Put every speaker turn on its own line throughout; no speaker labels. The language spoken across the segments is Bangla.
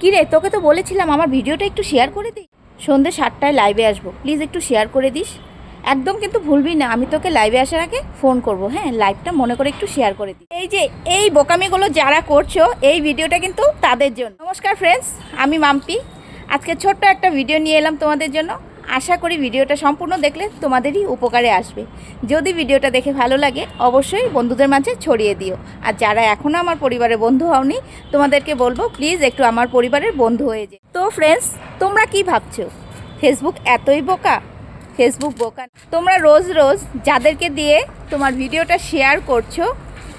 কী রে, তোকে তো বলেছিলাম আমার ভিডিওটা একটু শেয়ার করে দিই। সন্ধ্যে 7টায় লাইভে আসবো, প্লিজ একটু শেয়ার করে দিস। একদম কিন্তু ভুলবি না, আমি তোকে লাইভে আসার আগে ফোন করব। হ্যাঁ, লাইভটা মনে করে একটু শেয়ার করে দিই। এই যে এই বোকামিগুলো যারা করছো, এই ভিডিওটা কিন্তু তাদের জন্য। নমস্কার ফ্রেন্ডস, আমি মাম্পি। আজকে ছোট্ট একটা ভিডিও নিয়ে এলাম তোমাদের জন্য। আশা করি ভিডিওটা সম্পূর্ণ দেখলে তোমাদেরই উপকারে আসবে। যদি ভিডিওটা দেখে ভালো লাগে অবশ্যই বন্ধুদের মাঝে ছড়িয়ে দিও। আর যারা এখনও আমার পরিবারের বন্ধু হওনি, তোমাদেরকে বলবো প্লিজ একটু আমার পরিবারের বন্ধু হয়ে যায়। তো ফ্রেন্ডস, তোমরা কি ভাবছো ফেসবুক এতই বোকা? ফেসবুক বোকা। তোমরা রোজ রোজ যাদেরকে দিয়ে তোমার ভিডিওটা শেয়ার করছো,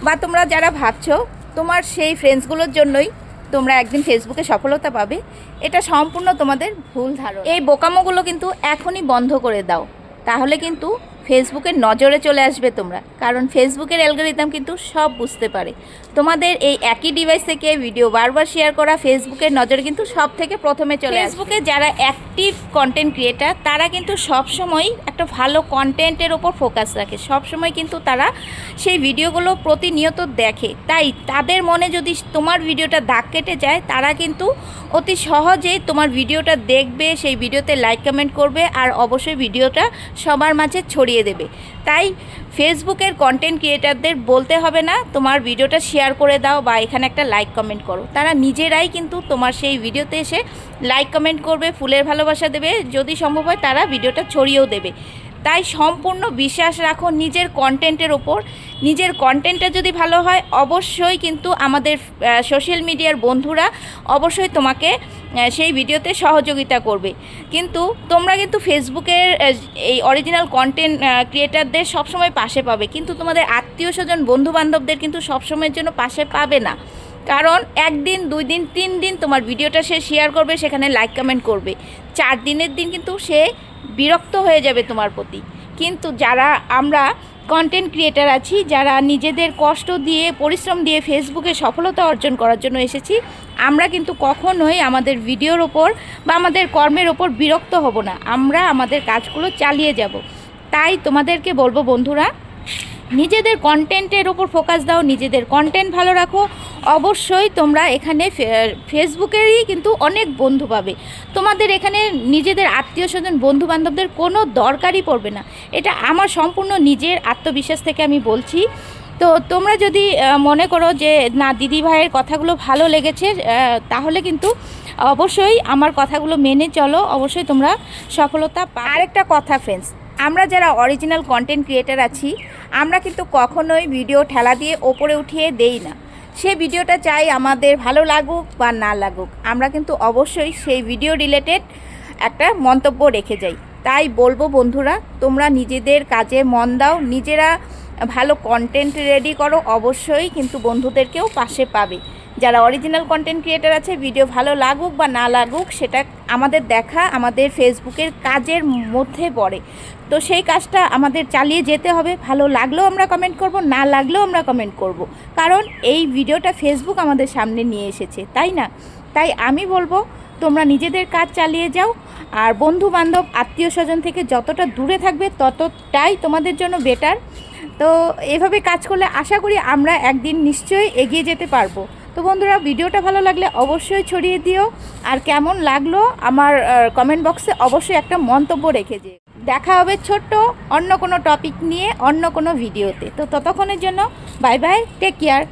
বা তোমরা যারা ভাবছো তোমার সেই ফ্রেন্ডসগুলোর জন্যই তোমরা একদিন ফেসবুকে সফলতা পাবে, এটা সম্পূর্ণ তোমাদের ভুল ধারণা। এই বোকামোগুলো কিন্তু এখনই বন্ধ করে দাও, তাহলে কিন্তু ফেসবুকের নজরে চলে আসবে তোমরা। কারণ ফেসবুকের অ্যালগরিদম কিন্তু সব বুঝতে পারে। তোমাদের এই একই ডিভাইস থেকে ভিডিও বারবার শেয়ার করা ফেসবুকের নজরে কিন্তু সব থেকে প্রথমে চলে আসবে। ফেসবুকে যারা অ্যাক্টিভ কন্টেন্ট ক্রিয়েটার, তারা কিন্তু সবসময় একটা ভালো কন্টেন্টের ওপর ফোকাস রাখে। সবসময় কিন্তু তারা সেই ভিডিওগুলো প্রতিনিয়ত দেখে। তাই তাদের মনে যদি তোমার ভিডিওটা দাগ কেটে যায়, তারা কিন্তু অতি সহজেই তোমার ভিডিওটা দেখবে, সেই ভিডিওতে লাইক কমেন্ট করবে, আর অবশ্যই ভিডিওটা সবার মাঝে ছড়িয়ে দেবে। তাই ফেসবুকের কন্টেন্ট ক্রিয়েটারদের বলতে হবে না তোমার ভিডিওটা শেয়ার করে দাও বা এখানে একটা লাইক কমেন্ট করো। তারা নিজেরাই কিন্তু তোমার সেই ভিডিওতে এসে লাইক কমেন্ট করবে, ফুলের ভালোবাসা দেবে, যদি সম্ভব হয় তারা ভিডিওটা ছড়িয়েও দেবে। তাই সম্পূর্ণ বিশ্বাস রাখো নিজের কন্টেন্টের ওপর। নিজের কন্টেন্টটা যদি ভালো হয়, অবশ্যই কিন্তু আমাদের সোশ্যাল মিডিয়ার বন্ধুরা অবশ্যই তোমাকে সেই ভিডিওতে সহযোগিতা করবে। কিন্তু তোমরা কিন্তু ফেসবুকের এই অরিজিনাল কন্টেন্ট ক্রিয়েটারদের সবসময় পাশে পাবে, কিন্তু তোমাদের আত্মীয় স্বজন বন্ধুবান্ধবদের কিন্তু সবসময়ের জন্য পাশে পাবে না। কারণ একদিন, 2 দিন, 3 দিন তোমার ভিডিওটা সে শেয়ার করবে, সেখানে লাইক কমেন্ট করবে। 4 দিনের দিন কিন্তু সে বিরক্ত হয়ে যাবে তোমার প্রতি। কিন্তু যারা আমরা কন্টেন্ট ক্রিয়েটার আছি, যারা নিজেদের কষ্ট দিয়ে, পরিশ্রম দিয়ে ফেসবুকে সফলতা অর্জন করার জন্য এসেছি, আমরা কিন্তু কখনোই আমাদের ভিডিওর ওপর বা আমাদের কর্মের ওপর বিরক্ত হব না। আমরা আমাদের কাজগুলো চালিয়ে যাব। তাই তোমাদেরকে বলবো বন্ধুরা, নিজেদের কন্টেন্টের ওপর ফোকাস দাও, নিজেদের কন্টেন্ট ভালো রাখো। অবশ্যই তোমরা এখানে ফেসবুকেরই কিন্তু অনেক বন্ধু পাবে। তোমাদের এখানে নিজেদের আত্মীয় স্বজন বন্ধুবান্ধবদের কোনো দরকারই পড়বে না। এটা আমার সম্পূর্ণ নিজের আত্মবিশ্বাস থেকে আমি বলছি। তো তোমরা যদি মনে করো যে না, দিদি ভাইয়ের কথাগুলো ভালো লেগেছে, তাহলে কিন্তু অবশ্যই আমার কথাগুলো মেনে চলো, অবশ্যই তোমরা সফলতা পাবে। আরেকটা কথা ফ্রেন্ডস, আমরা যারা অরিজিনাল কন্টেন্ট ক্রিয়েটার আছি, আমরা কিন্তু কখনোই ভিডিও ঠেলা দিয়ে ওপরে উঠিয়ে দেই না। সে ভিডিওটা চাই আমাদের ভালো লাগুক বা না লাগুক, আমরা কিন্তু অবশ্যই সেই ভিডিও রিলেটেড একটা মন্তব্য রেখে যাই। তাই বলবো বন্ধুরা, তোমরা নিজেদের কাজে মন দাও, নিজেরা ভালো কন্টেন্ট রেডি করো, অবশ্যই কিন্তু বন্ধুদেরকেও পাশে পাবে। যারা অরিজিনাল কন্টেন্ট ক্রিয়েটার আছে, ভিডিও ভালো লাগুক বা না লাগুক সেটা আমাদের দেখা, আমাদের ফেসবুকের কাজের মধ্যে পড়ে। তো সেই কাজটা আমাদের চালিয়ে যেতে হবে। ভালো লাগলেও আমরা কমেন্ট করব, না লাগলেও আমরা কমেন্ট করব, কারণ এই ভিডিওটা ফেসবুক আমাদের সামনে নিয়ে এসেছে, তাই না? তাই আমি বলবো তোমরা নিজেদের কাজ চালিয়ে যাও, আর বন্ধু বান্ধব আত্মীয় স্বজন থেকে যতটা দূরে থাকবে ততটাই তোমাদের জন্য বেটার। তো এভাবে কাজ করলে আশা করি আমরা একদিন নিশ্চয়ই এগিয়ে যেতে পারবো। তো বন্ধুরা, ভিডিওটা ভালো লাগলে অবশ্যই ছড়িয়ে দিও, আর কেমন লাগলো আমার কমেন্ট বক্সে অবশ্যই একটা মন্তব্য রেখে যে। দেখা হবে ছোট্ট অন্য কোনো টপিক নিয়ে অন্য কোনো ভিডিওতে। তো ততক্ষণের জন্য বাই বাই, টেক কেয়ার।